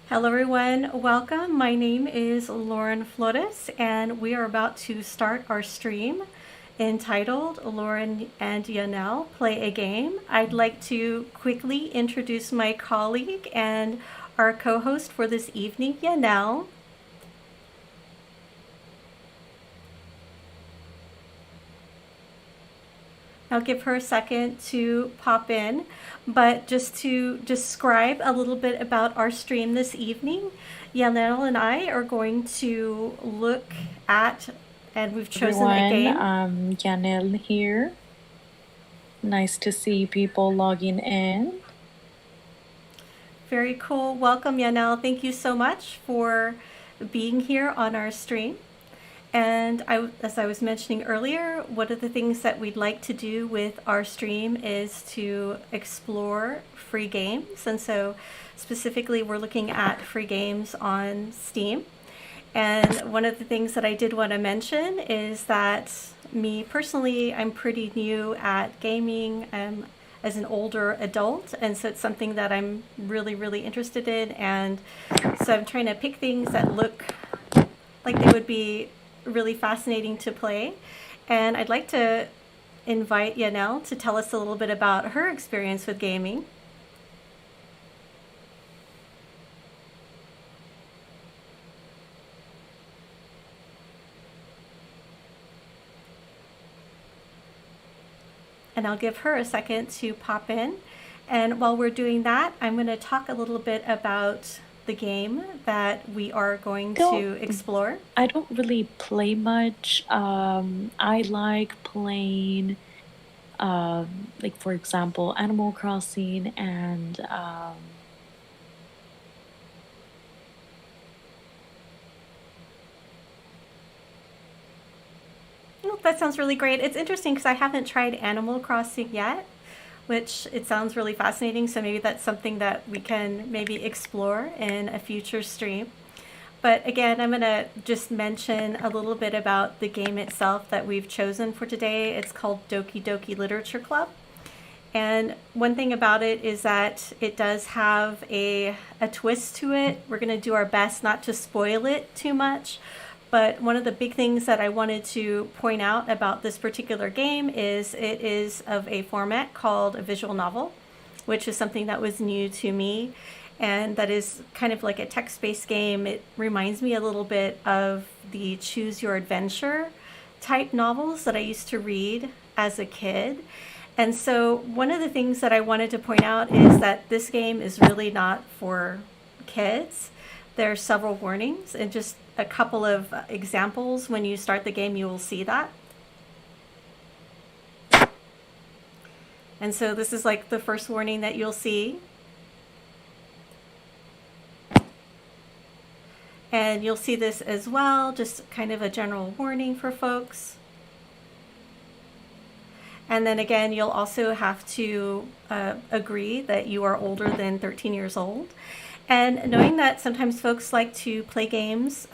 Hello everyone, welcome. My name is Lorin Flores and we are about to start our stream entitled Lorin and Yanel Play a Game. I'd like to quickly introduce my colleague and our co-host for this evening, Yanel. I'll give her a second to pop in, but just to describe a little bit about our stream this evening, Yanel and I are going to look at, and we've chosen a game. Yanel here. Nice to see people logging in. Very cool. Welcome, Yanel. Thank you so much for being here on our stream. And as I was mentioning earlier, one of the things that we'd like to do with our stream is to explore free games. And so specifically, we're looking at free games on Steam. And one of the things that I did want to mention is that me personally, I'm pretty new at gaming as an older adult. And so it's something that I'm really, really interested in. And so I'm trying to pick things that look like they would be really fascinating to play. And I'd like to invite Yanel to tell us a little bit about her experience with gaming. And I'll give her a second to pop in. And while we're doing that, I'm going to talk a little bit about the game that we are going to explore. I don't really play much. I like playing, like for example, Animal Crossing and Oh, that sounds really great. It's interesting because I haven't tried Animal Crossing yet, which it sounds really fascinating. So maybe that's something that we can maybe explore in a future stream. But again, I'm going to just mention a little bit about the game itself that we've chosen for today. It's called Doki Doki Literature Club. And one thing about it is that it does have a twist to it. We're going to do our best not to spoil it too much. But one of the big things that I wanted to point out about this particular game is it is of a format called a visual novel, which is something that was new to me. And that is kind of like a text-based game. It reminds me a little bit of the Choose Your Adventure type novels that I used to read as a kid. And so one of the things that I wanted to point out is that this game is really not for kids. There are several warnings and just a couple of examples. When you start the game, you will see that. And so this is like the first warning that you'll see. And you'll see this as well, just kind of a general warning for folks. And then again, you'll also have to agree that you are older than 13 years old. And knowing that sometimes folks like to play games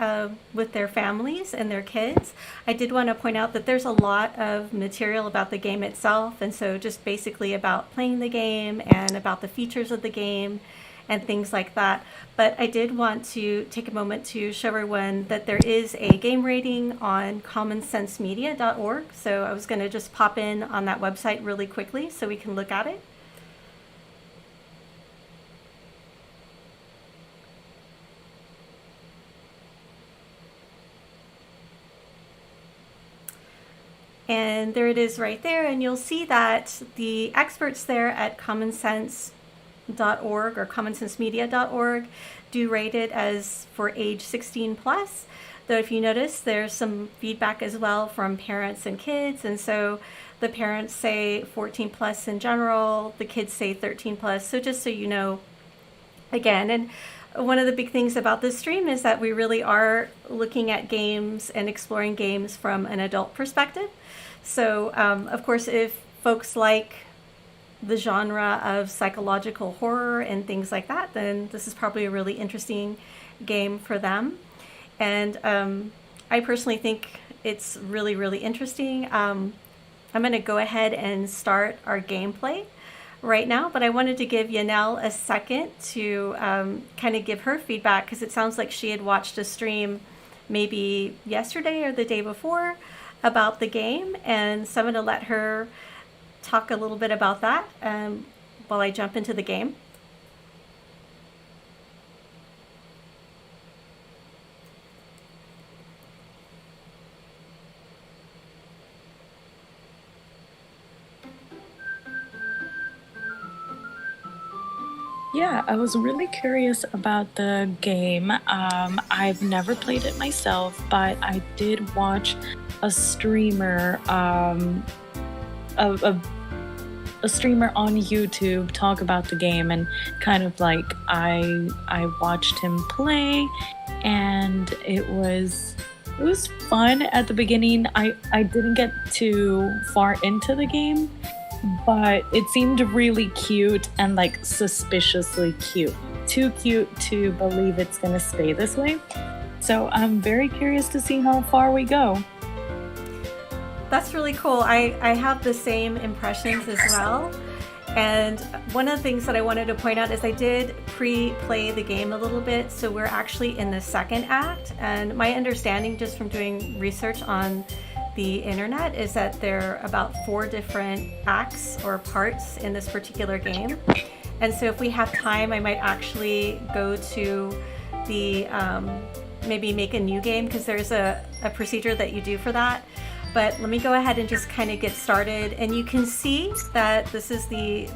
with their families and their kids, I did want to point out that there's a lot of material about the game itself. And so just basically about playing the game and about the features of the game and things like that. But I did want to take a moment to show everyone that there is a game rating on commonsensemedia.org. So I was going to just pop in on that website really quickly so we can look at it. And there it is right there. And you'll see that the experts there at commonsense.org or commonsensemedia.org do rate it as for age 16 plus. Though if you notice, there's some feedback as well from parents and kids. And so the parents say 14 plus in general, the kids say 13 plus. So just so you know, again, and one of the big things about this stream is that we really are looking at games and exploring games from an adult perspective. So, of course, if folks like the genre of psychological horror and things like that, then this is probably a really interesting game for them. And I personally think it's really, really interesting. I'm going to go ahead and start our gameplay right now, but I wanted to give Yanel a second to kind of give her feedback because it sounds like she had watched a stream maybe yesterday or the day before about the game, and so I'm going to let her talk a little bit about that while I jump into the game. Yeah, I was really curious about the game. I've never played it myself, but I did watch a streamer, a a streamer on YouTube talk about the game, and kind of like I watched him play, and it was fun at the beginning. I didn't get too far into the game, but it seemed really cute and like suspiciously cute. Too cute to believe it's gonna stay this way. So I'm very curious to see how far we go. That's really cool. I have the same impressions as well. And one of the things that I wanted to point out is I did pre-play the game a little bit, so we're actually in the second act. And my understanding, just from doing research on the internet, is that there are about 4 different acts or parts in this particular game. And so if we have time, I might actually go to the maybe make a new game, because there's a procedure that you do for that. But let me go ahead and just kind of get started. And you can see that this is the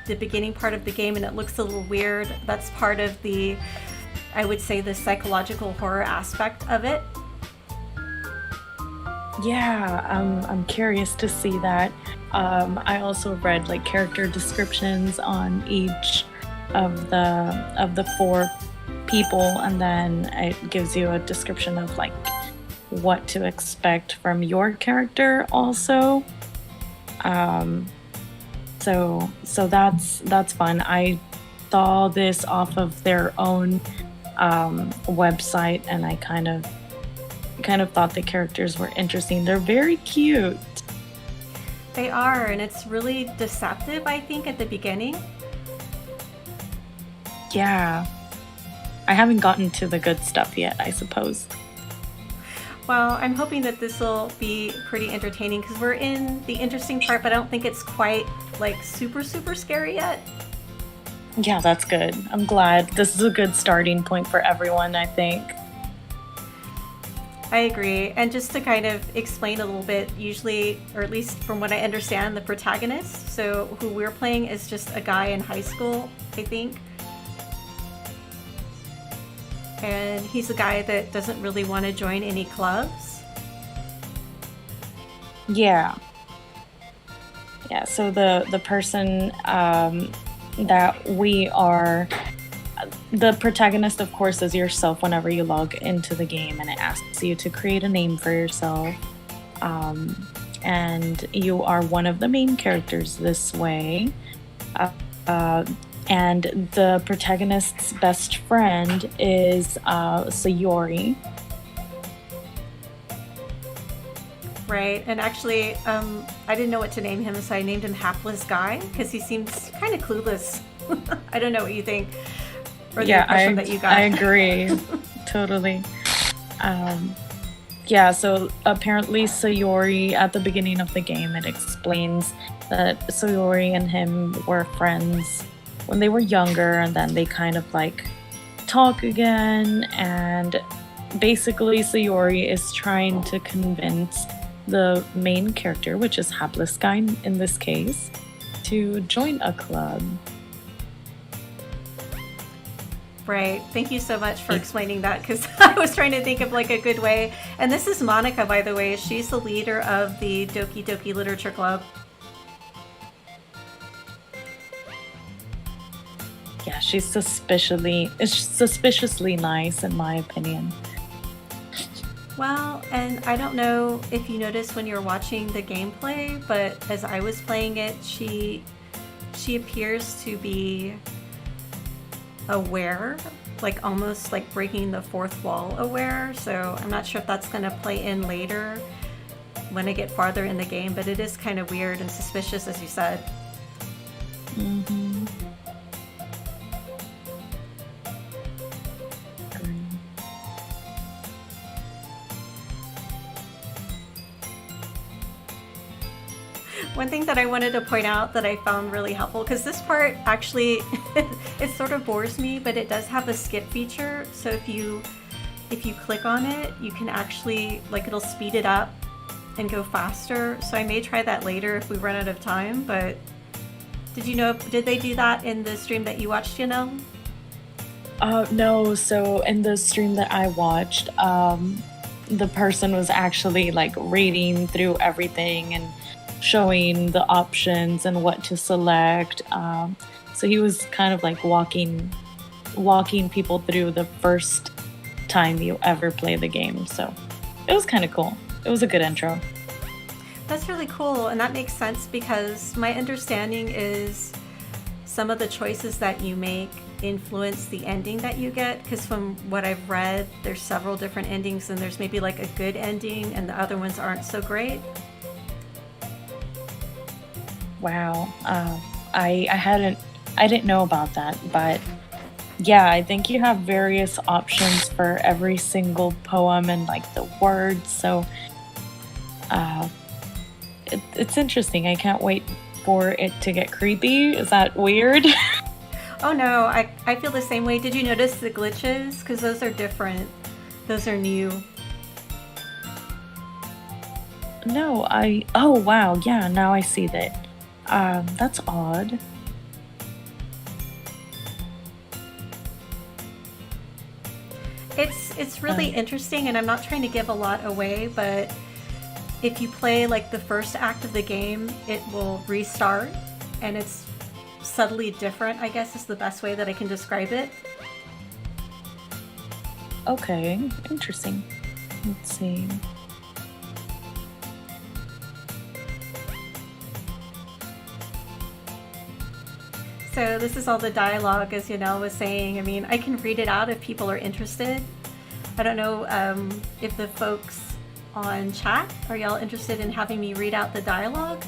beginning part of the game, and it looks a little weird. That's part of the, I would say, the psychological horror aspect of it. Yeah, I'm curious to see that. I also read like character descriptions on each of the 4 people, and then it gives you a description of like what to expect from your character also. Um, so that's fun. I saw this off of their own website, and I kind of thought the characters were interesting. They're very cute. They are, and it's really deceptive, I think, at the beginning. Yeah. I haven't gotten to the good stuff yet, I suppose. Well, I'm hoping that this will be pretty entertaining because we're in the interesting part, but I don't think it's quite like super, super scary yet. Yeah, that's good. I'm glad. This is a good starting point for everyone, I think. I agree. And just to kind of explain a little bit, usually, or at least from what I understand, the protagonist, so who we're playing, is just a guy in high school, I think. And he's a guy that doesn't really want to join any clubs. Yeah. Yeah, so the person that we are, the protagonist, of course, is yourself whenever you log into the game, and it asks you to create a name for yourself. And you are one of the main characters this way. And the protagonist's best friend is Sayori. Right, and actually, I didn't know what to name him, so I named him Hapless Guy, because he seems kind of clueless. I don't know what you think, or the impression that you got. I agree, totally. Yeah, so apparently Sayori, at the beginning of the game, it explains that Sayori and him were friends when they were younger, and then they kind of like talk again, and basically Sayori is trying to convince the main character, which is Hapless Guy in this case, to join a club. Right. Thank you so much for explaining that, because I was trying to think of like a good way. And this is Monica, by the way. She's the leader of the Doki Doki Literature Club. Yeah, she's suspiciously nice, in my opinion. Well, and I don't know if you noticed when you were watching the gameplay, but as I was playing it, she appears to be aware, like almost like breaking the fourth wall aware. So I'm not sure if that's going to play in later when I get farther in the game, but it is kind of weird and suspicious, as you said. One thing that I wanted to point out that I found really helpful, because this part actually it sort of bores me, but it does have a skip feature. So if you click on it, you can actually, like, it'll speed it up and go faster. So I may try that later if we run out of time. But did they do that in the stream that you watched, Yanel? No, so in the stream that I watched, the person was actually like reading through everything and showing the options and what to select. So he was kind of like walking people through the first time you ever play the game. So it was kind of cool. It was a good intro. That's really cool, and that makes sense because my understanding is some of the choices that you make influence the ending that you get, because from what I've read, there's several different endings and there's maybe like a good ending and the other ones aren't so great. Wow. I didn't know about that, but yeah, I think you have various options for every single poem and like the words. So it's interesting. I can't wait for it to get creepy. Is that weird? Oh no, I feel the same way. Did you notice the glitches? Because those are different. Those are new. No, oh wow, yeah, now I see that. That's odd. It's really interesting, and I'm not trying to give a lot away, but if you play like the first act of the game, it will restart, and it's subtly different, I guess is the best way that I can describe it. Okay, interesting. Let's see. So this is all the dialogue, as Yanel was saying. I mean, I can read it out if people are interested. I don't know if the folks on chat, are y'all interested in having me read out the dialogue?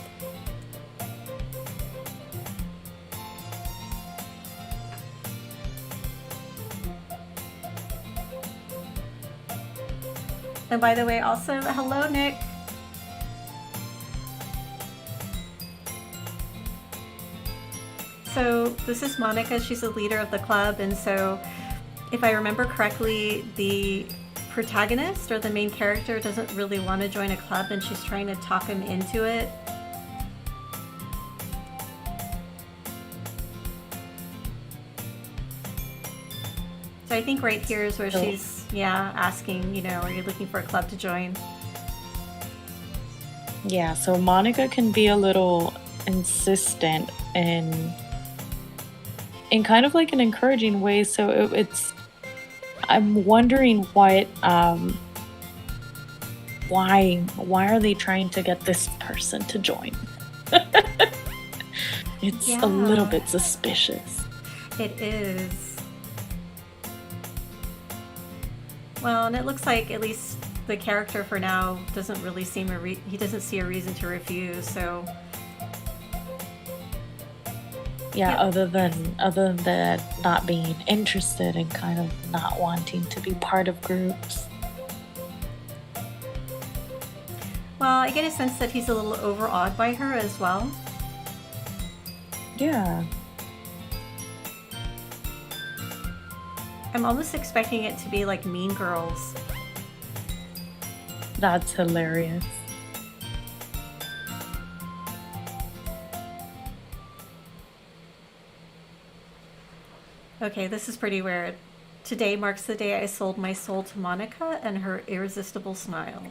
And by the way, also, hello, Nick. So this is Monica. She's the leader of the club, and so if I remember correctly, the protagonist or the main character doesn't really want to join a club, and she's trying to talk him into it. So I think right here is where she's, asking, are you looking for a club to join? Yeah, so Monica can be a little insistent in kind of like an encouraging way. So I'm wondering why are they trying to get this person to join? It's a little bit suspicious. It is. Well, and it looks like at least the character for now doesn't really seem he doesn't see a reason to refuse. So yeah, other than that, not being interested and kind of not wanting to be part of groups. Well, I get a sense that he's a little overawed by her as well. Yeah. I'm almost expecting it to be like Mean Girls. That's hilarious. Okay, this is pretty weird. Today marks the day I sold my soul to Monica and her irresistible smile.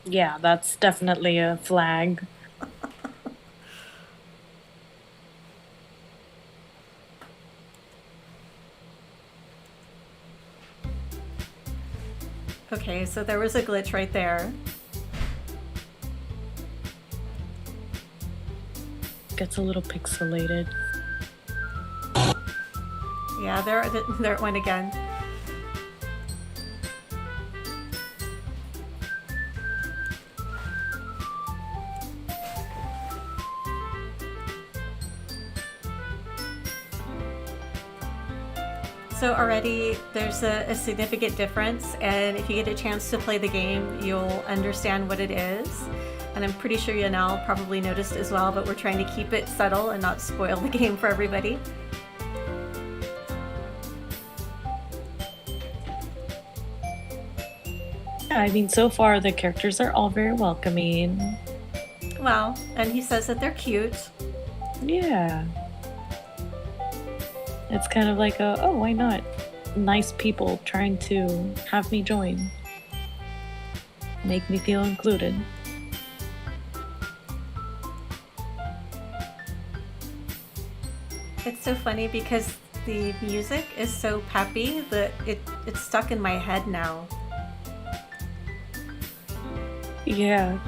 Yeah, that's definitely a flag. Okay, so there was a glitch right there. Gets a little pixelated. Yeah, there it went again. So already there's a significant difference, and if you get a chance to play the game, you'll understand what it is. and I'm pretty sure Yanel probably noticed as well, but we're trying to keep it subtle and not spoil the game for everybody. Yeah, I mean, so far the characters are all very welcoming. Wow, and he says that they're cute. Yeah. It's kind of like a, oh, why not? Nice people trying to have me join. Make me feel included. It's so funny because the music is so peppy that it's stuck in my head now. Yeah.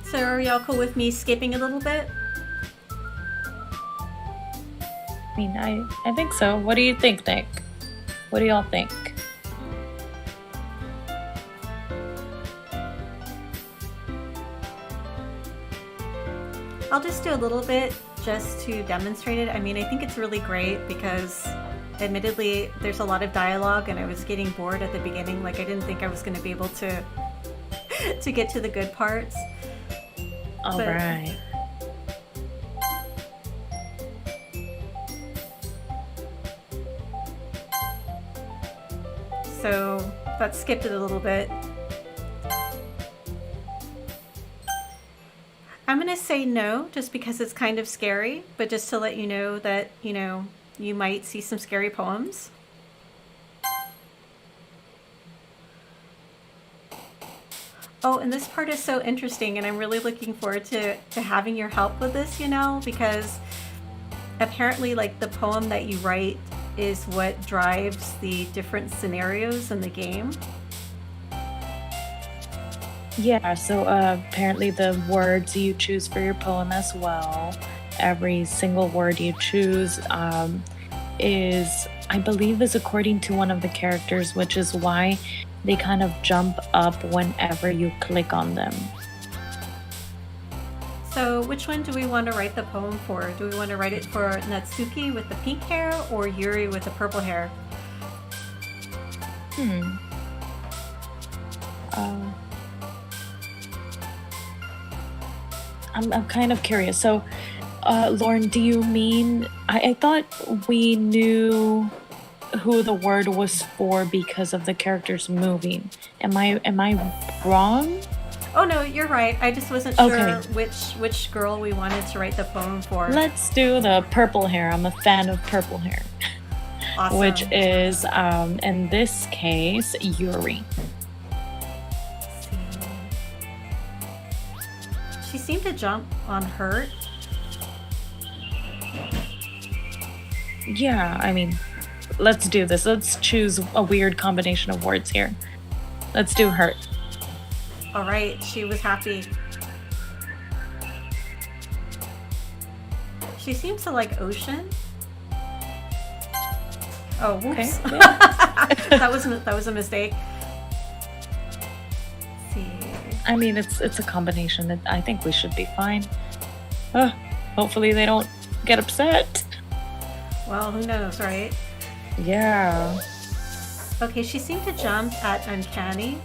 So are y'all cool with me skipping a little bit? I mean, I think so. What do you think, Nick? What do y'all think? I'll just do a little bit just to demonstrate it. I mean, I think it's really great because admittedly there's a lot of dialogue and I was getting bored at the beginning. Like I didn't think I was going to be able to to get to the good parts. All right. So that skipped it a little bit. I'm going to say no just because it's kind of scary, but just to let you know that, you might see some scary poems. Oh, and this part is so interesting, and I'm really looking forward to having your help with this, because apparently, like, the poem that you write is what drives the different scenarios in the game. Yeah, so apparently the words you choose for your poem as well, every single word you choose is, I believe, is according to one of the characters, which is why they kind of jump up whenever you click on them. So which one do we want to write the poem for? Do we want to write it for Natsuki with the pink hair or Yuri with the purple hair? I'm kind of curious. So, Lauren, do you mean I thought we knew who the word was for because of the characters moving? Am I wrong? Oh no, you're right. I just wasn't sure which girl we wanted to write the poem for. Let's do the purple hair. I'm a fan of purple hair. Awesome. Which is, in this case, Yuri. She seemed to jump on hurt. Yeah, I mean, let's do this. Let's choose a weird combination of words here. Let's do hurt. All right, she was happy. She seems to like ocean. Oh, whoops. Okay, yeah. that was a mistake. Let's see. I mean, it's a combination. I think we should be fine. Hopefully they don't get upset. Well, who knows, right? Yeah. Okay, she seemed to jump at uncanny.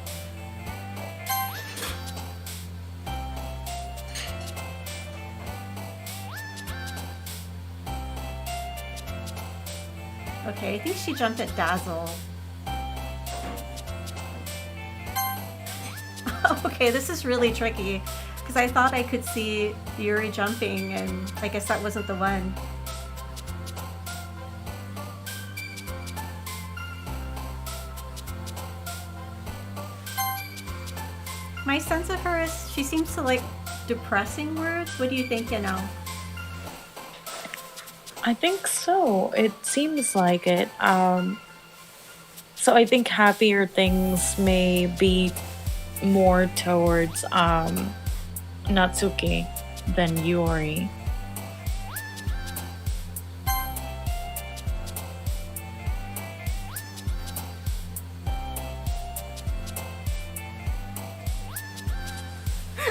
Okay, I think she jumped at dazzle. Okay, this is really tricky because I thought I could see Yuri jumping and I guess that wasn't the one. My sense of her is she seems to like depressing words. What do you think, I think so. It seems like it. So I think happier things may be more towards Natsuki than Yuri.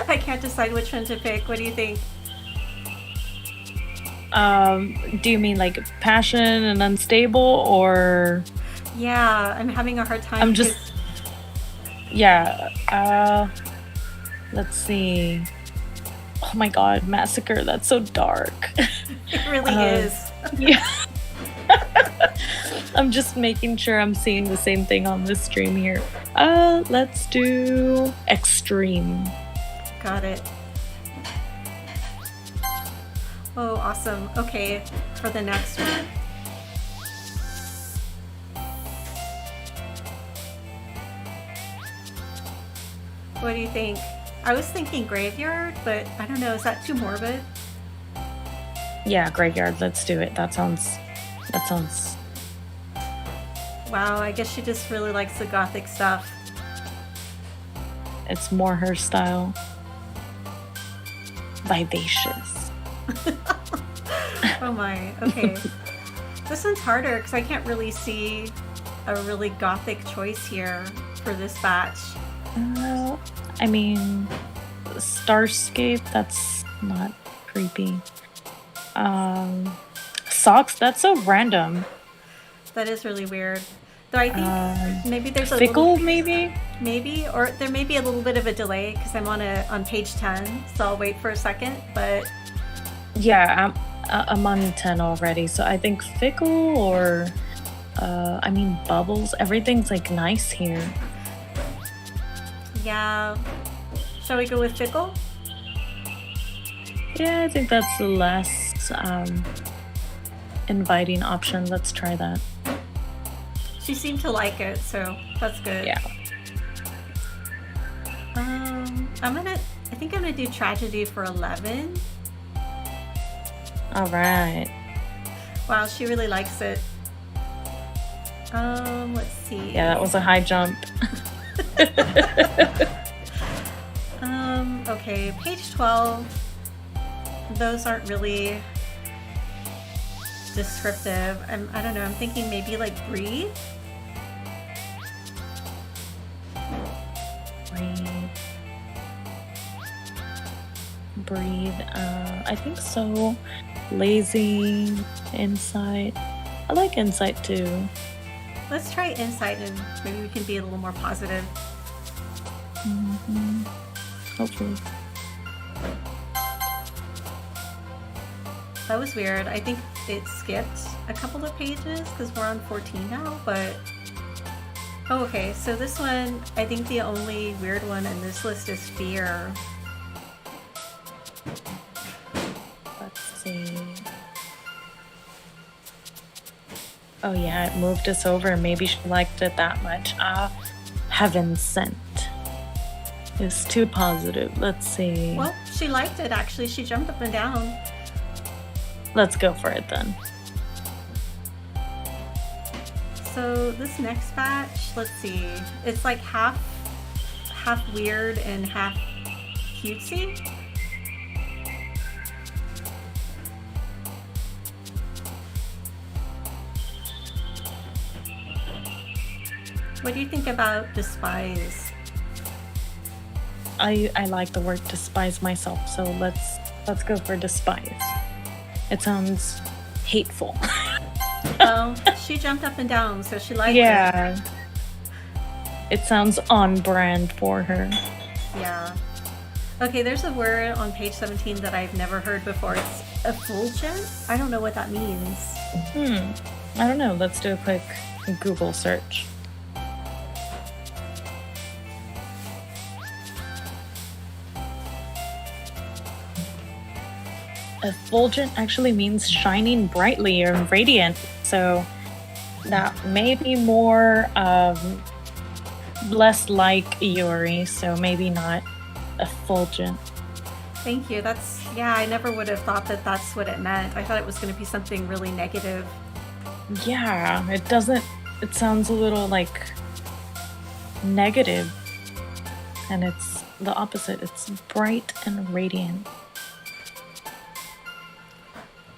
I can't decide which one to pick. What do you think? Do you mean like passion and unstable, or Yeah, I'm having a hard time. I'm just yeah. Let's see. Oh my god, Massacre, that's so dark. It really is. Yeah. I'm just making sure I'm seeing the same thing on this stream here. Let's do Extreme. Got it. Oh, awesome. Okay, for the next one. What do you think? I was thinking Graveyard, but I don't know. Is that too morbid? Yeah, Graveyard, let's do it. That sounds Wow, I guess she just really likes the gothic stuff. it's more her style. Vivacious. Oh my, okay. This one's harder because I can't really see a really gothic choice here for this batch. I mean, Starscape, that's not creepy. Socks, that's so random. That is really weird. Though I think maybe there's a Fickle, little, maybe? or there may be a little bit of a delay because I'm on page 10, so I'll wait for a second. But Yeah, I'm on 10 already, so I think Fickle or, I mean, Bubbles, everything's like nice here. yeah, shall we go with Fickle? Yeah, I think that's the less inviting option. Let's try that. She seemed to like it, so that's good. Yeah. I think I'm gonna do Tragedy for 11. All right. Wow, she really likes it. Let's see. Yeah, that was a high jump. Okay, page 12. Those aren't really descriptive. I don't know, I'm thinking maybe like Breathe. Breathe. I think so. Lazy, Insight. I like Insight too. Let's try Insight and maybe we can be a little more positive. Mm-hmm. Hopefully. That was weird. I think it skipped a couple of pages because we're on 14 now, but... Oh, okay, so this one, I think the only weird one in this list is Fear. Let's see. Oh yeah, it moved us over. Maybe she liked it that much. Heaven Sent. It's too positive. Let's see. Well, she liked it actually. She jumped up and down. Let's go for it then. So this next batch, let's see. It's like half weird and half cutesy. What do you think about Despise? I like the word despise myself, so let's go for despise. It sounds hateful. Oh, she jumped up and down, so she liked it. Yeah. It sounds on brand for her. Yeah. Okay, there's a word on page 17 that I've never heard before. It's effulgent? I don't know what that means. I don't know. Let's do a quick Google search. Effulgent actually means shining brightly or radiant, so that may be more less like Yuri, so maybe not effulgent. Thank you. Yeah, I never would have thought that that's what it meant. I thought it was going to be something really negative. Yeah, it sounds a little like negative. and it's the opposite. It's bright and radiant.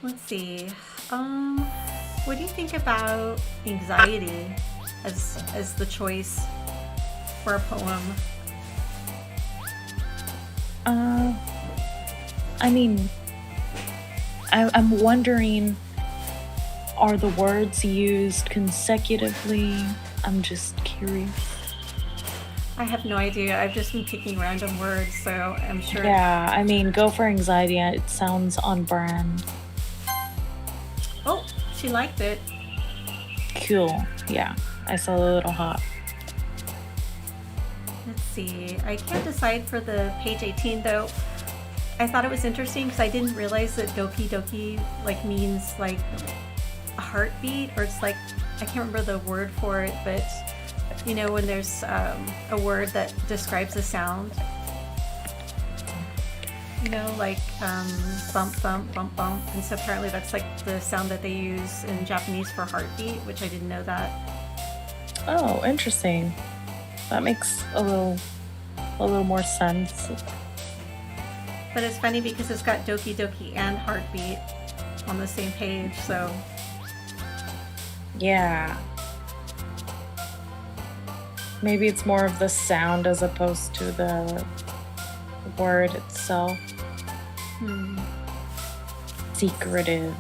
Let's see. What do you think about anxiety as the choice for a poem? I mean, I'm wondering, are the words used consecutively? I'm just curious. I have no idea. I've just been picking random words, so I'm sure. Yeah, I mean, go for anxiety. It sounds on brand. Oh, she liked it. Cool. Yeah, I saw the little hop. Let's see. I can't decide for the page 18 though. I thought it was interesting because I didn't realize that Doki Doki like means like a heartbeat, or it's like, I can't remember the word for it, but you know when there's a word that describes a sound, you know, like bump bump bump bump, and so apparently that's like the sound that they use in Japanese for heartbeat, which I didn't know that. Oh, interesting. That makes a little more sense. But it's funny because it's got Doki Doki and heartbeat on the same page, so yeah. Maybe it's more of the sound as opposed to the word itself. Secretive.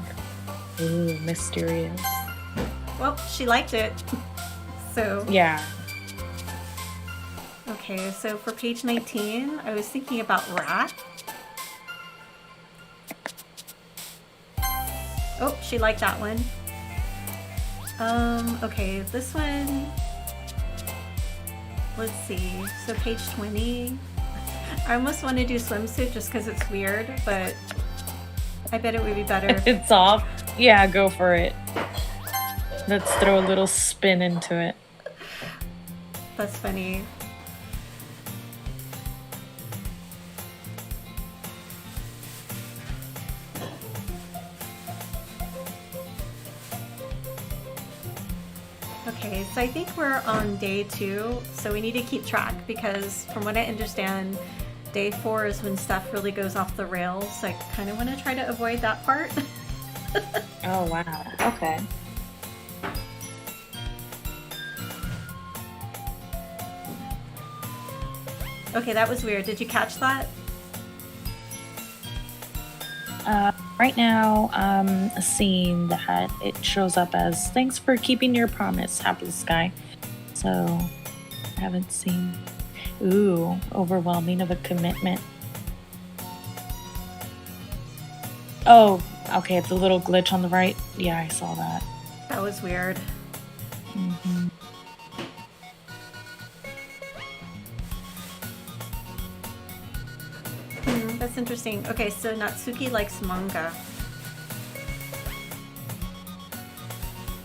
Ooh, mysterious. Well, she liked it. So yeah. Okay, so for page 19, I was thinking about rat. Oh, she liked that one. Okay, this one, let's see. So page 20, I almost want to do swimsuit just because it's weird, but I bet it would be better. It's off. Yeah, go for it. Let's throw a little spin into it. That's funny. Okay, so I think we're on day 2, so we need to keep track because from what I understand, day 4 is when stuff really goes off the rails. I kind of want to try to avoid that part. Oh, wow. Okay. Okay, that was weird. Did you catch that? Right now, seeing that it shows up as "Thanks for keeping your promise, Hapless Sky." So, I haven't seen. Ooh, overwhelming of a commitment. Oh, okay, the little glitch on the right. Yeah, I saw that. That was weird. Mm-hmm. That's interesting. Okay, so Natsuki likes manga.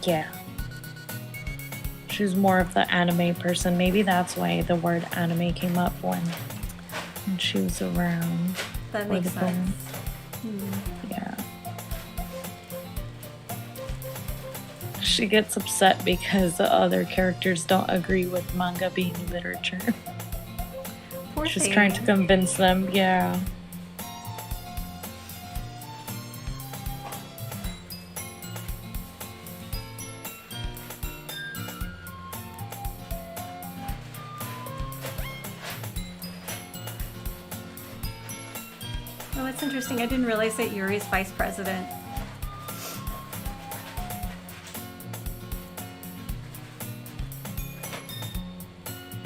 Yeah. She's more of the anime person. Maybe that's why the word anime came up when she was around. That makes sense. Yeah. She gets upset because the other characters don't agree with manga being literature. Poor She's thing. trying to convince them, yeah. Oh, that's interesting. I didn't realize that Yuri's vice president.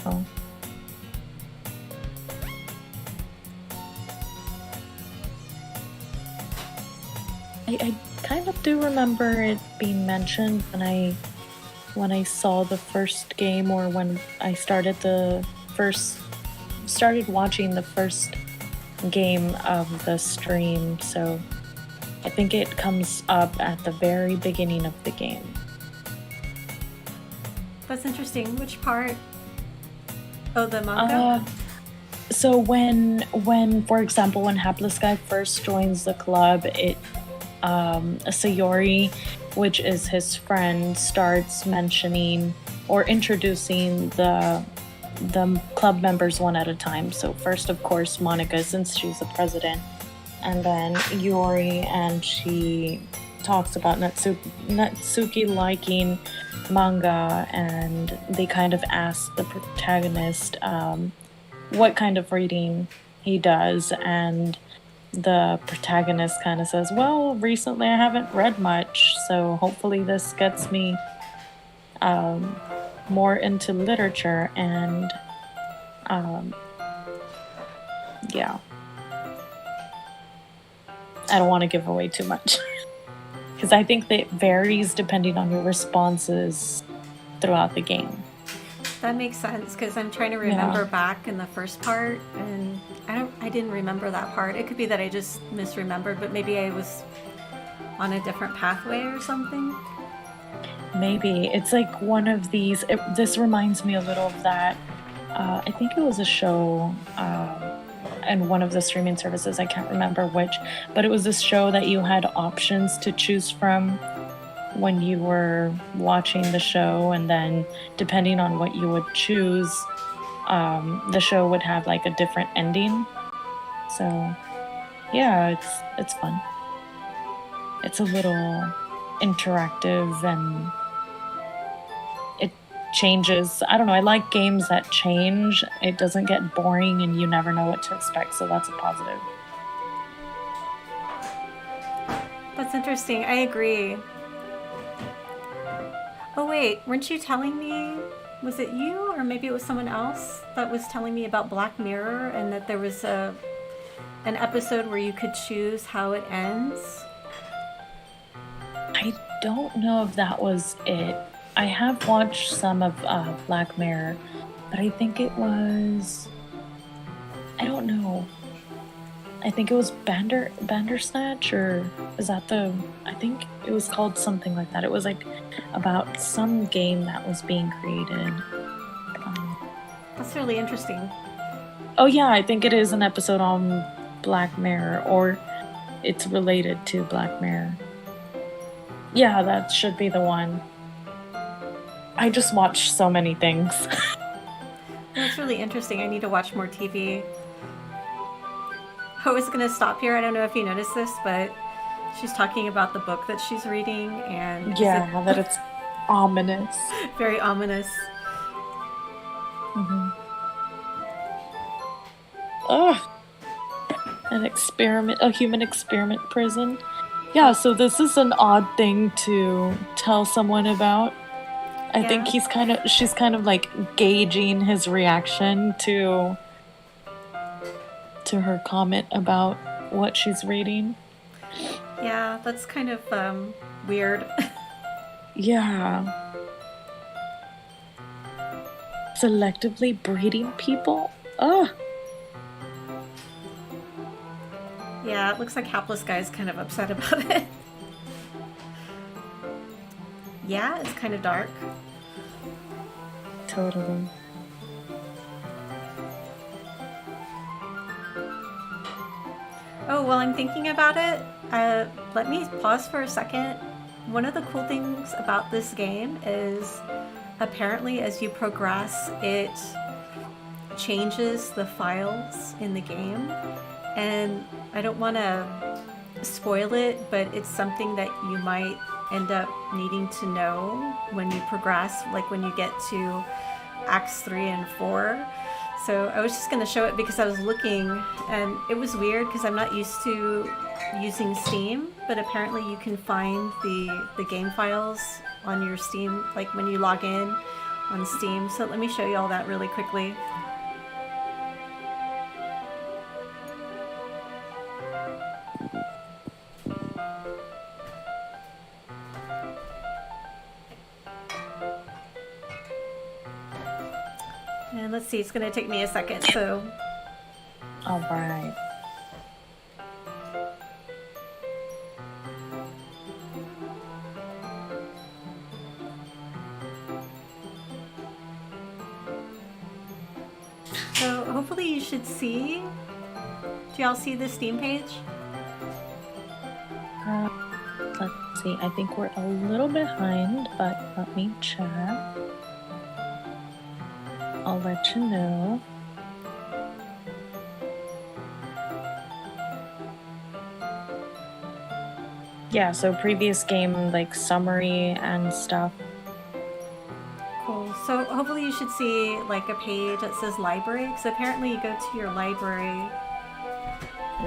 Oh. I kind of do remember it being mentioned when I saw the first game, or when I started watching the first game of the stream, so I think it comes up at the very beginning of the game. That's interesting. Which part? Oh, the manga? So when for example, when Hapless Guy first joins the club, Sayori, which is his friend, starts mentioning or introducing the the club members one at a time. So first, of course, Monica, since she's the president, and then Yori, and she talks about Natsuki liking manga, and they kind of ask the protagonist what kind of reading he does, and the protagonist kind of says, well, recently I haven't read much, so hopefully this gets me more into literature. And yeah, I don't want to give away too much because I think that it varies depending on your responses throughout the game. That makes sense because I'm trying to remember back in the first part, and I didn't remember that part. It could be that I just misremembered, but maybe I was on a different pathway or something. Maybe it's like one of these. This reminds me a little of that. I think it was a show and one of the streaming services. I can't remember which, but it was this show that you had options to choose from when you were watching the show, and then depending on what you would choose, the show would have like a different ending. So yeah, it's fun. It's a little interactive and it changes. I don't know, I like games that change. It doesn't get boring and you never know what to expect, so that's a positive. That's interesting. I agree. Oh wait, weren't you telling me, was it you or maybe it was someone else that was telling me about Black Mirror, and that there was an episode where you could choose how it ends? I don't know if that was it. I have watched some of Black Mirror, but I think it was, I don't know. I think it was Bandersnatch, or is that I think it was called something like that. It was like about some game that was being created. That's really interesting. Oh yeah, I think it is an episode on Black Mirror, or it's related to Black Mirror. Yeah, that should be the one. I just watched so many things. That's really interesting. I need to watch more TV. I was going to stop here. I don't know if you noticed this, but she's talking about the book that she's reading, and that it's ominous. Very ominous. Mm-hmm. Oh, a human experiment prison. Yeah, so this is an odd thing to tell someone about. I think she's kind of like gauging his reaction to her comment about what she's reading. Yeah, that's kind of weird. Yeah. Selectively breeding people? Ugh. Yeah, it looks like Hapless Guy's kind of upset about it. Yeah, it's kind of dark. Totally. Oh, while I'm thinking about it, let me pause for a second. One of the cool things about this game is apparently as you progress, it changes the files in the game. And I don't want to spoil it, but it's something that you might end up needing to know when you progress, like when you get to Acts 3 and 4. So I was just going to show it because I was looking, and it was weird because I'm not used to using Steam, but apparently you can find the game files on your Steam, like when you log in on Steam. So let me show you all that really quickly. And let's see, it's going to take me a second, so... All right. So hopefully you should see... Do y'all see the Steam page? Let's see, I think we're a little behind, but let me check. I'll let you know. Yeah, so previous game, like summary and stuff. Cool. So hopefully you should see like a page that says library, because apparently you go to your library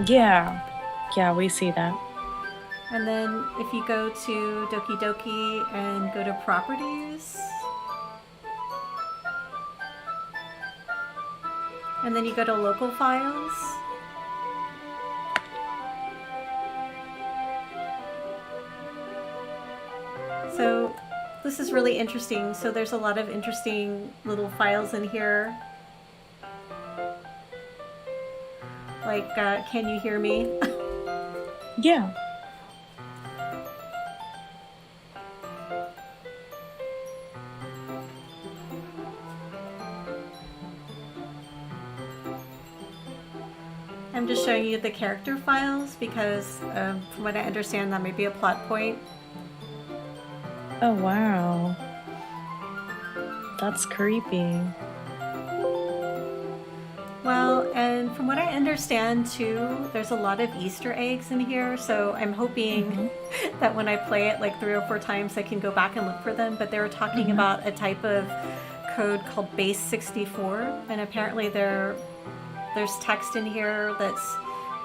Yeah, yeah, we see that. and then if you go to Doki Doki and go to properties, and then you go to local files. So this is really interesting. So there's a lot of interesting little files in here. Like, can you hear me? Yeah. I'm just showing you the character files because from what I understand that may be a plot point. Oh, wow. That's creepy. Well, and from what I understand too, there's a lot of Easter eggs in here, so I'm hoping that when I play it like 3 or 4 times I can go back and look for them. But they were talking about a type of code called base 64, and apparently there's text in here that's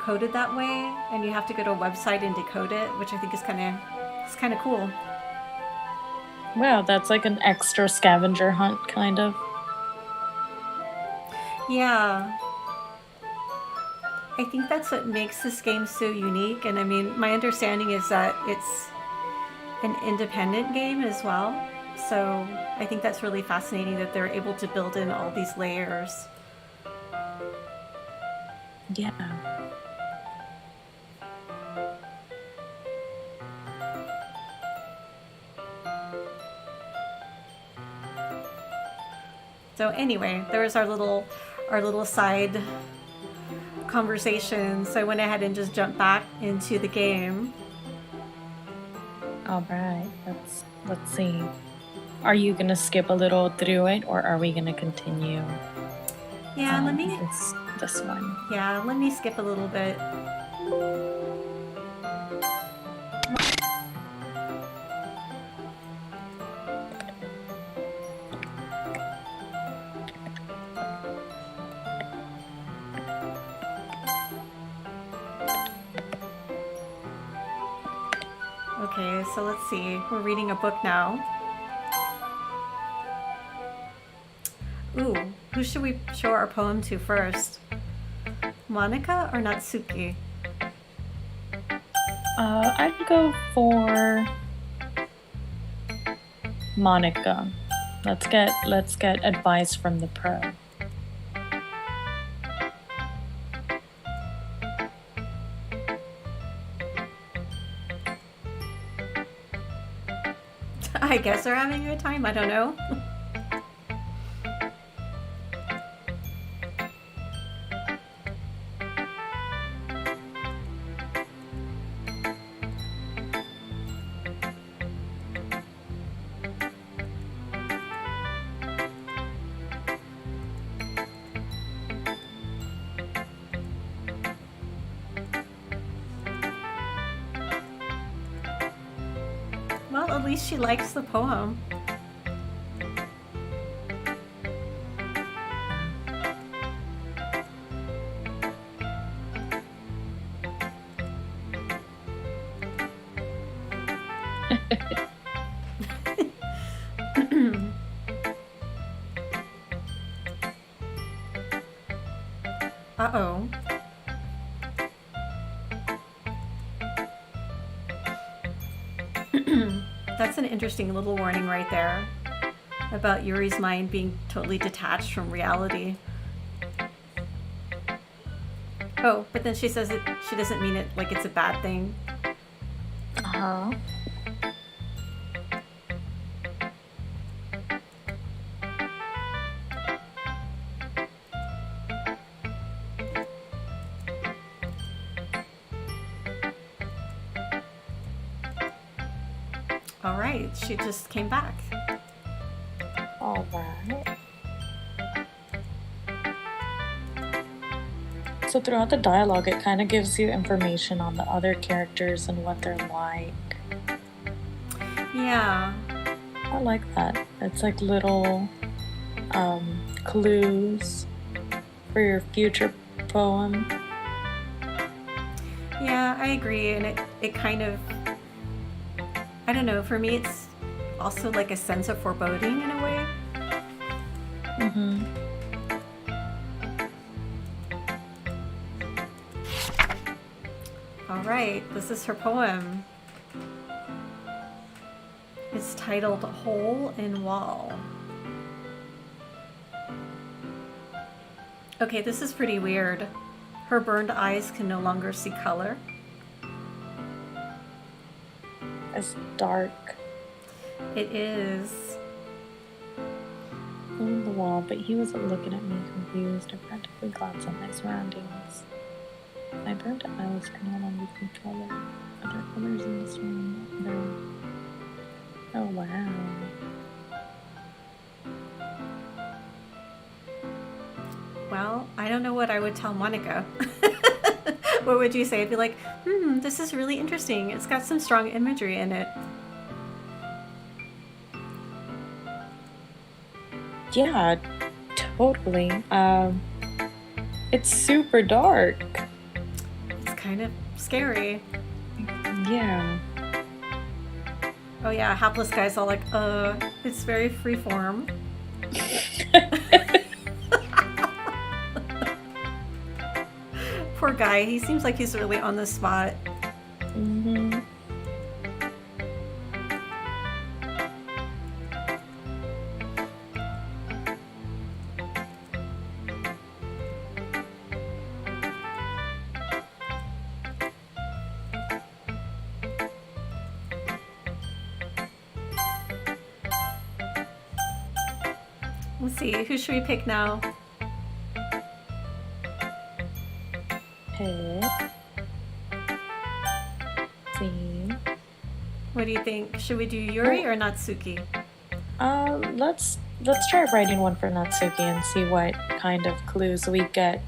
coded that way, and you have to go to a website and decode it, which I think is kind of cool. Wow, that's like an extra scavenger hunt, kind of. Yeah. I think that's what makes this game so unique, and I mean, my understanding is that it's an independent game as well, so I think that's really fascinating that they're able to build in all these layers. Yeah. So anyway, there was our little side conversation. So I went ahead and just jumped back into the game. All right. Let's see. Are you gonna skip a little through it, or are we gonna continue? Yeah, this one. Yeah, let me skip a little bit. Okay, so let's see. We're reading a book now. Ooh, who should we show our poem to first? Monica or Natsuki? I'd go for Monica. Let's get advice from the pro. I guess they're having a good time. I don't know. Well, at least she likes the poem. Uh-oh. That's an interesting little warning right there about Yuri's mind being totally detached from reality. Oh, but then she says that she doesn't mean it like it's a bad thing. Uh-huh. All right, she just came back. All right. So throughout the dialogue, it kind of gives you information on the other characters and what they're like. Yeah. I like that. It's like little clues for your future poem. Yeah, I agree. And it kind of, I don't know, for me, it's also like a sense of foreboding in a way. Mm-hmm. All right, this is her poem. It's titled Hole in Wall. Okay, this is pretty weird. Her burned eyes can no longer see color. It's dark. It is. On the wall, but he wasn't looking at me confused or practically glanced at my surroundings. My burned eyes can no longer see color. Are there colors in this room? Oh wow. Well, I don't know what I would tell Monica. What would you say? I'd be like, this is really interesting. It's got some strong imagery in it. Yeah, totally. It's super dark. It's kind of scary. Yeah. Oh yeah, hapless guy's all like, it's very freeform. Poor guy, he seems like he's really on the spot. Mm-hmm. Let's see, who should we pick now? Pick. See. What do you think? Should we do Yuri or Natsuki? Let's try writing one for Natsuki and see what kind of clues we get.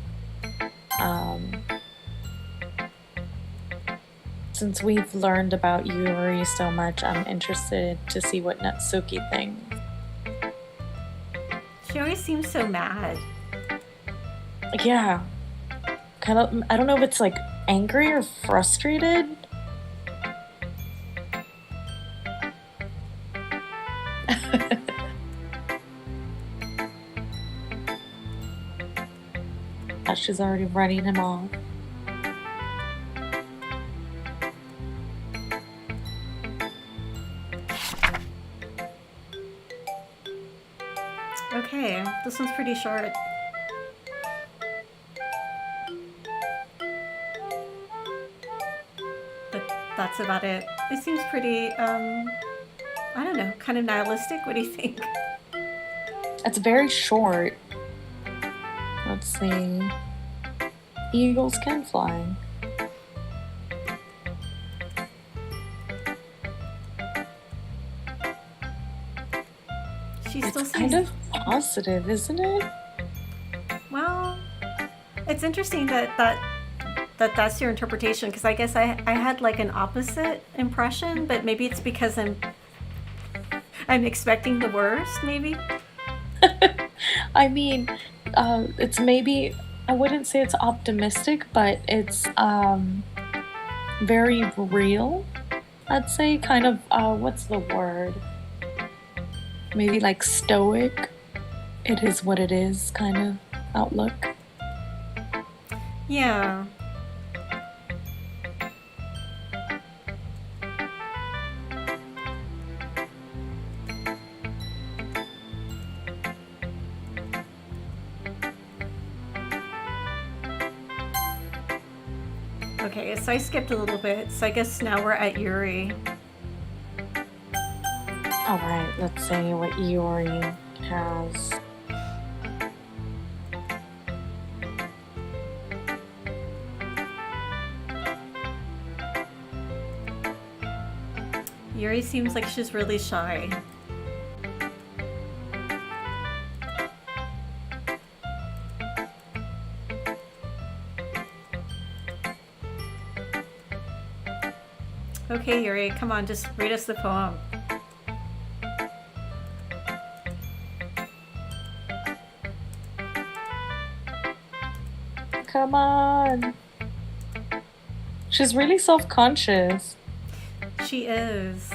Since we've learned about Yuri so much, I'm interested to see what Natsuki thinks. She always seems so mad. Yeah. Kind of, I don't know if it's like angry or frustrated. She's already running him off. Okay, this one's pretty short. But that's about it. It seems pretty, I don't know, kind of nihilistic. What do you think? It's very short. Let's see. Eagles can fly. She still It's seems kind of positive, isn't it? well. It's interesting that's your interpretation, because I guess I had like an opposite impression, but maybe it's because I'm expecting the worst. Maybe. I mean, it's maybe, I wouldn't say it's optimistic, but it's very real, I'd say. Kind of, what's the word? Maybe like stoic. It is what it is kind of outlook. Yeah. Okay, so I skipped a little bit, so I guess now we're at Yuri. Alright, let's see what Yuri has. Yuri seems like she's really shy. Okay, Yuri, come on, just read us the poem. Come on. She's really self-conscious. She is.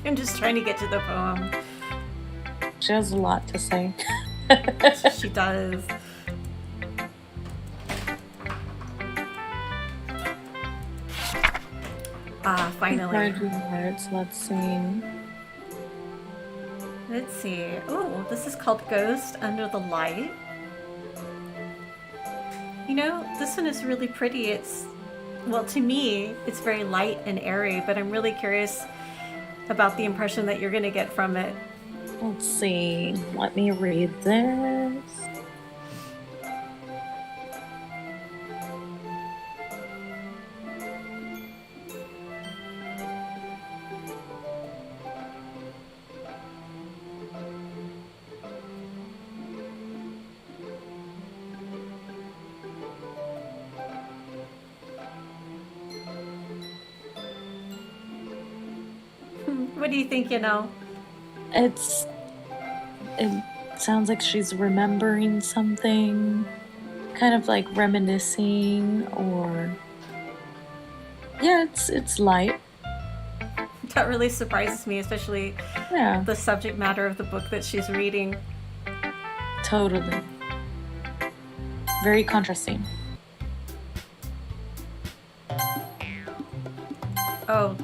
I'm just trying to get to the poem. She has a lot to say. She does. Ah, finally. Encouraging words. Let's see. Let's see. Oh, this is called Ghost Under the Light. You know, this one is really pretty. It's, well, to me, it's very light and airy, but I'm really curious about the impression that you're going to get from it. Let's see. Let me read this. What do you think, you know? It sounds like she's remembering something, kind of like reminiscing, or yeah, it's light. That really surprises me, especially Yeah, the subject matter of the book that she's reading. totally. Very contrasting. Oh,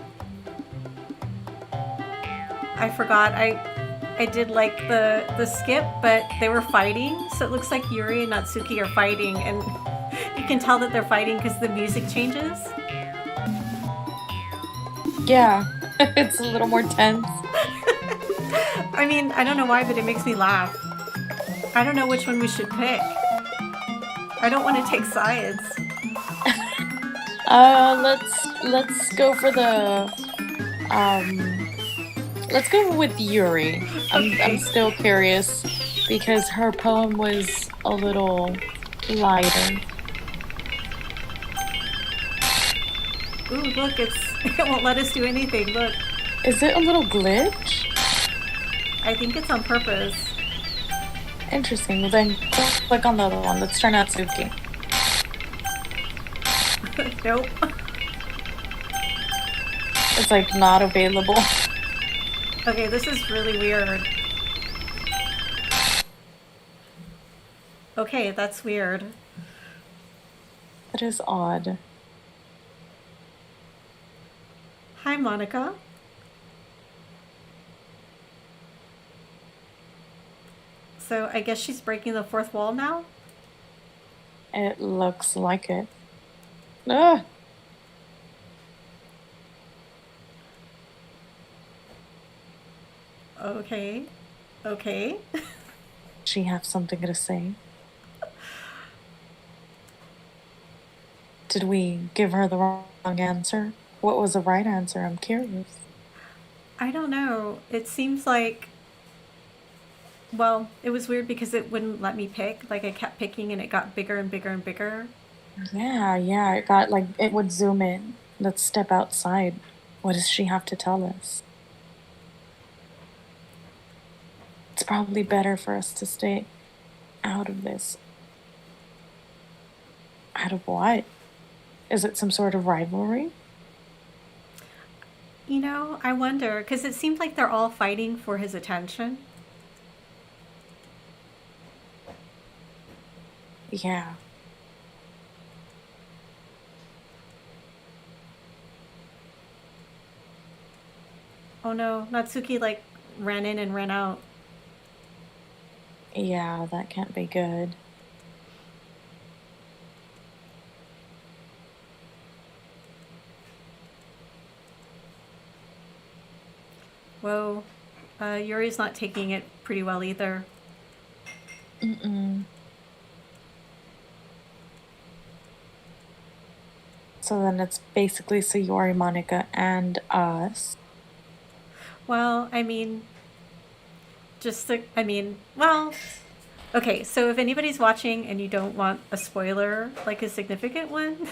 I forgot. I did like the skip, but they were fighting, so it looks like Yuri and Natsuki are fighting, and you can tell that they're fighting because the music changes. Yeah, it's a little more tense. I mean, I don't know why, but it makes me laugh. I don't know which one we should pick. I don't want to take sides. Let's go for the let's go with Yuri. I'm Okay. still curious because her poem was a little lighter. Ooh, look, it won't let us do anything. Look, Is it a little glitch? I think it's on purpose. Interesting. Well then click on the other one. Let's try Natsuki. Nope. It's like not available. Okay, this is really weird. Okay, that's weird. That is odd. Hi, Monica. So I guess she's breaking the fourth wall now? It looks like it. Ah, Okay. Okay. she have something to say. Did we give her the wrong answer? What was the right answer? I'm curious. I don't know. It seems like, well, it was weird because it wouldn't let me pick. Like I kept picking and it got bigger and bigger and bigger. Yeah, it got like it would zoom in. Let's step outside. What does she have to tell us? It's probably better for us to stay out of this. Out of what? Is it some sort of rivalry? You know, I wonder because it seemed like they're all fighting for his attention. Yeah. Oh no, Natsuki like ran in and ran out. Yeah, that can't be good. Whoa. Yuri's not taking it pretty well either. Mm-mm. So then it's basically Sayori, Monica, and us. Well, I mean, well, okay, so if anybody's watching and you don't want a spoiler, like a significant one,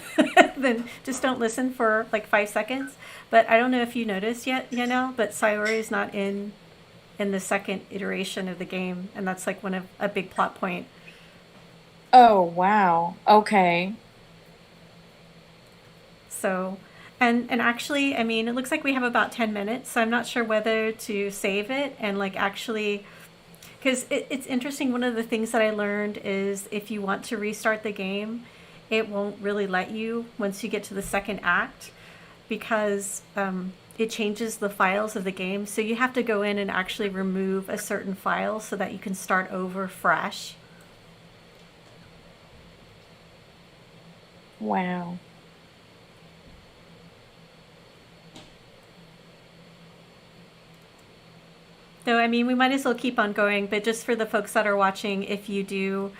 then just don't listen for like 5 seconds. But I don't know if you noticed yet, Yanel, but Sayori is not in the second iteration of the game, and that's like a big plot point. Oh, wow. Okay. So, and actually, I mean, it looks like we have about 10 minutes, so I'm not sure whether to save it and like actually, because it's interesting. One of the things that I learned is if you want to restart the game, it won't really let you once you get to the second act because it changes the files of the game. So you have to go in and actually remove a certain file so that you can start over fresh. Wow. So, I mean, we might as well keep on going, but just for the folks that are watching, if you do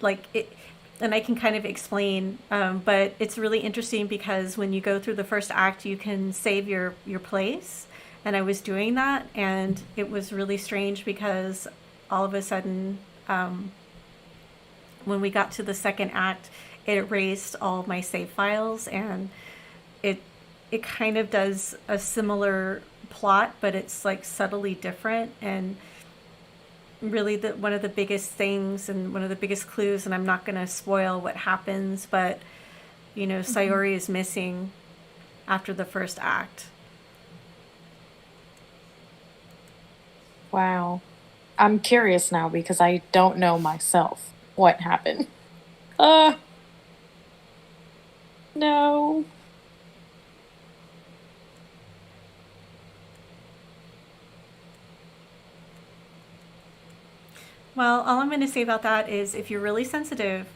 like it, and I can kind of explain, but it's really interesting because when you go through the first act, you can save your place. And I was doing that, and it was really strange because all of a sudden, when we got to the second act, it erased all of my save files, and it it kind of does a similar plot, but it's like subtly different. And really, one of the biggest things and one of the biggest clues, and I'm not going to spoil what happens, but Sayori is missing after the first act. Wow. I'm curious now because I don't know myself what happened. Uh, no. Well, all I'm going to say about that is if you're really sensitive,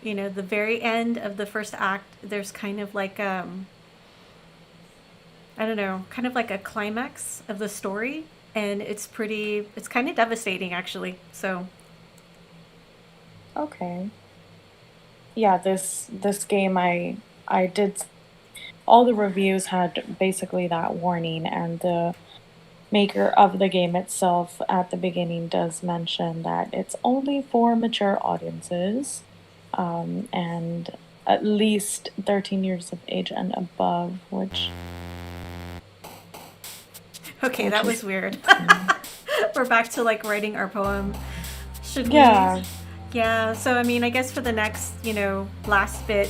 the very end of the first act, there's kind of like, I don't know, kind of like a climax of the story. And it's kind of devastating actually. So, Okay. Yeah, this game I did all the reviews had basically that warning, and the maker of the game itself at the beginning does mention that it's only for mature audiences, and at least 13 years of age and above, okay, that was weird. We're back to like writing our poem. Should we? Yeah. Yeah, so I mean, I guess for the next, last bit,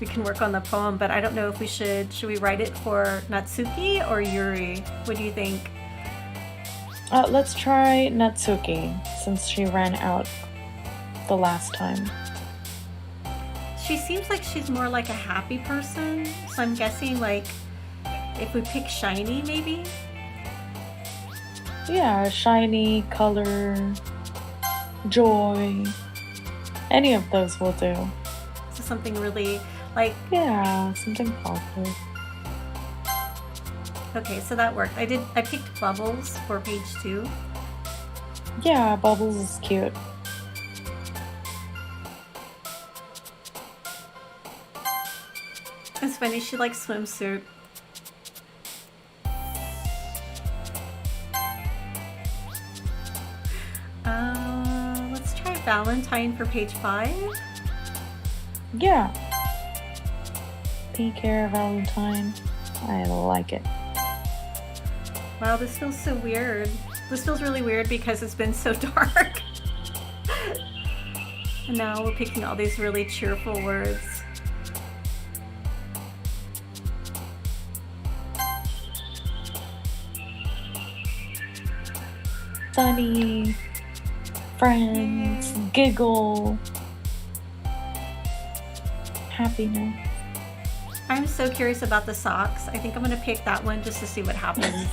we can work on the poem, but I don't know if should we write it for Natsuki or Yuri? What do you think? Let's try Natsuki, since she ran out the last time. She seems like she's more like a happy person, so I'm guessing like if we pick shiny, maybe? Yeah, shiny, color, joy. Any of those will do. So something really like... Yeah, something positive. Okay, so that worked. I picked Bubbles for page 2. Yeah, Bubbles is cute. It's funny, she likes swimsuit. Let's try Valentine for page 5. Yeah. Pink hair Valentine. I like it. Wow, this feels so weird. This feels really weird because it's been so dark. And now we're picking all these really cheerful words. Sunny, friends, giggle, happiness. I'm so curious about the socks. I think I'm gonna pick that one just to see what happens.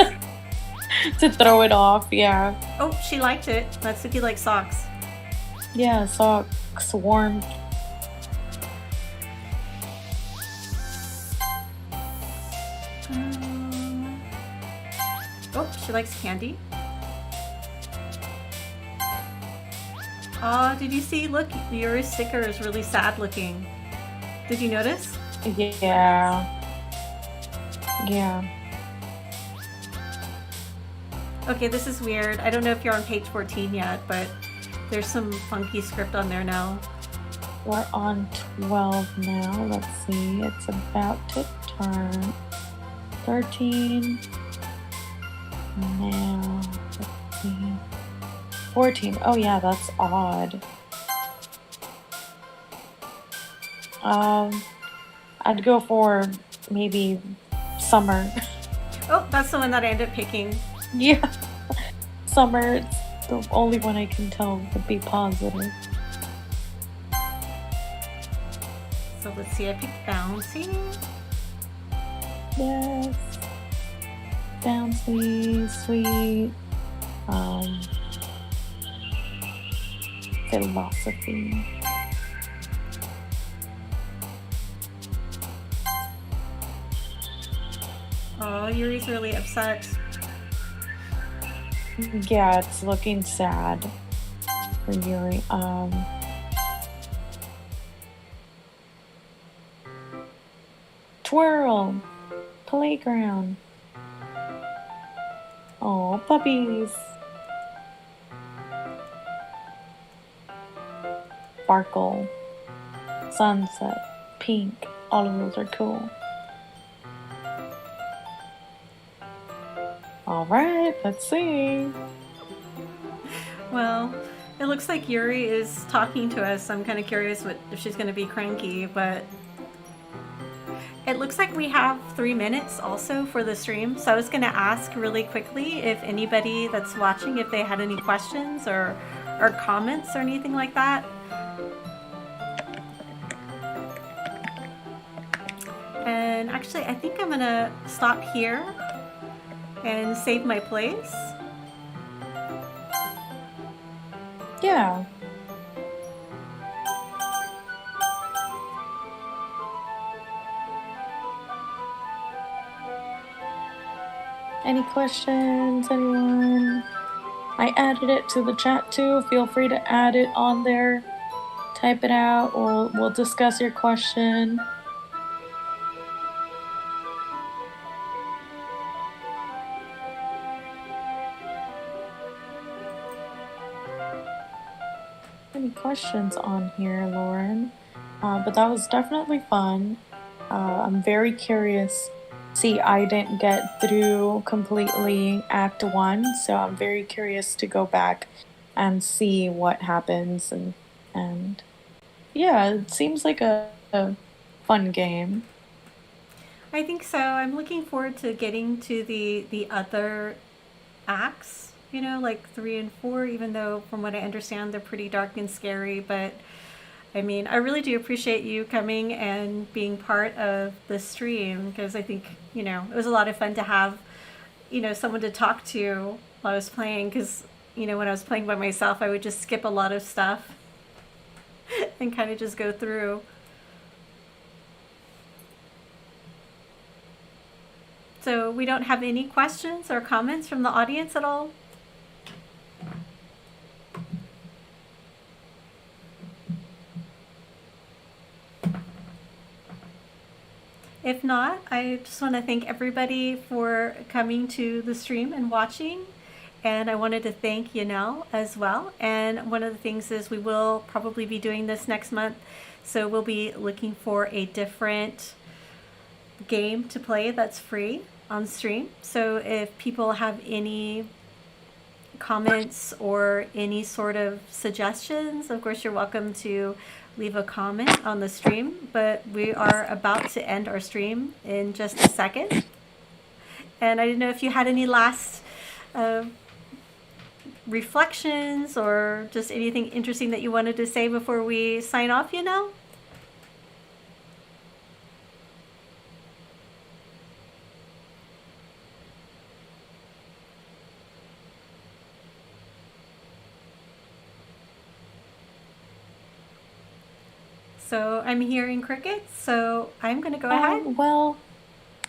To throw it off, yeah. Oh, she liked it. Natsuki likes socks. Yeah, socks, warmth. Oh, she likes candy. Oh, did you see? Look, your sticker is really sad looking. Did you notice? Yeah. Yeah. Okay, this is weird. I don't know if you're on page 14 yet, but there's some funky script on there now. We're on 12 now. Let's see. It's about to turn 13. Now, let's see. 14. Oh, yeah, that's odd. I'd go for maybe summer. Oh, that's the one that I ended up picking. Yeah. Summer, it's the only one I can tell would be positive. So let's see, I picked Bouncy. Yes. Bouncy, sweet. Philosophy. Oh, Yuri's really upset. Yeah, it's looking sad for Yuri. Twirl. Playground. Oh, puppies. Sparkle. Sunset. Pink. All of those are cool. All right, let's see. Well, it looks like Yuri is talking to us. I'm kind of curious if she's going to be cranky, but it looks like we have 3 minutes also for the stream. So I was going to ask really quickly if anybody that's watching, if they had any questions or comments or anything like that. And actually, I think I'm going to stop here and save my place. Yeah. Any questions, anyone? I added it to the chat too. Feel free to add it on there. Type it out, or we'll discuss your question. Any questions on here, Lauren? But that was definitely fun. I'm very curious. See, I didn't get through completely Act 1, so I'm very curious to go back and see what happens. And yeah, it seems like a fun game. I think so. I'm looking forward to getting to the other acts, like 3 and 4, even though from what I understand they're pretty dark and scary. But I mean, I really do appreciate you coming and being part of the stream, because I think, it was a lot of fun to have, someone to talk to while I was playing, because, when I was playing by myself, I would just skip a lot of stuff and kind of just go through. So we don't have any questions or comments from the audience at all? If not, I just want to thank everybody for coming to the stream and watching. And I wanted to thank Yanel as well. And one of the things is we will probably be doing this next month. So we'll be looking for a different game to play that's free on stream. So if people have any comments or any sort of suggestions, of course you're welcome to leave a comment on the stream. But we are about to end our stream in just a second. And I didn't know if you had any last reflections or just anything interesting that you wanted to say before we sign off, So I'm hearing crickets, so I'm going to go ahead. Well,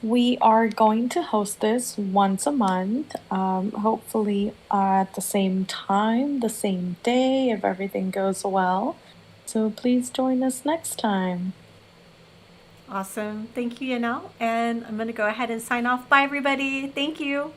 We are going to host this once a month, hopefully at the same time, the same day, if everything goes well. So please join us next time. Awesome. Thank you, Yanel. And I'm going to go ahead and sign off. Bye, everybody. Thank you.